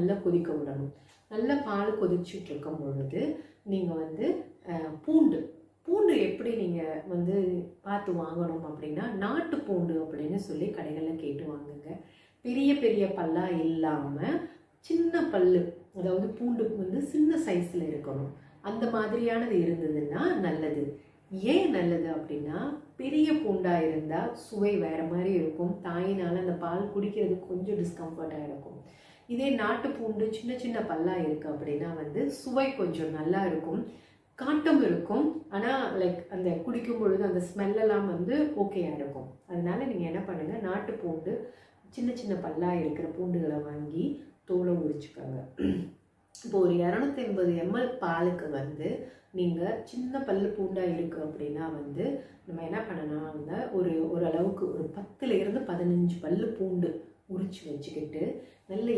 நல்லா கொதிக்க விடணும். நல்லா பால் கொதிச்சுட்டு இருக்கும் பொழுது நீங்கள் வந்து பூண்டு பூண்டு எப்படி நீங்கள் வந்து பார்த்து வாங்கணும் அப்படின்னா, நாட்டு பூண்டு அப்படின்னு சொல்லி கடைகளில் கேட்டு வாங்குங்க. பெரிய பெரிய பல்லாக இல்லாமல் சின்ன பல்லு, அதாவது பூண்டு வந்து சின்ன சைஸில் இருக்கணும். அந்த மாதிரியானது இருந்ததுன்னா நல்லது. ஏன் நல்லது அப்படின்னா, பெரிய பூண்டாக இருந்தால் சுவை வேறு மாதிரி இருக்கும். தாயினால் அந்த பால் குடிக்கிறது கொஞ்சம் டிஸ்கம்ஃபர்ட்டாக இருக்கும். இதே நாட்டு பூண்டு சின்ன சின்ன பல்லாக இருக்குது அப்படின்னா வந்து சுவை கொஞ்சம் நல்லா இருக்கும், காட்டம் இருக்கும். ஆனால் லைக் அந்த குடிக்கும் பொழுது அந்த ஸ்மெல்லெல்லாம் வந்து ஓகேயாக இருக்கும். அதனால நீங்கள் என்ன பண்ணுங்கள், நாட்டு பூண்டு சின்ன சின்ன பல்லாக இருக்கிற பூண்டுகளை வாங்கி தோலை உரிச்சுக்கோங்க. இப்போ ஒரு 280 ml பாலுக்கு வந்து நீங்கள் சின்ன பல்லு பூண்டாக இருக்குது அப்படின்னா வந்து நம்ம என்ன பண்ணணும்னா, ஓரளவுக்கு ஒரு 10 to 15 பல்லு பூண்டு உரிச்சு வச்சுக்கிட்டு நல்ல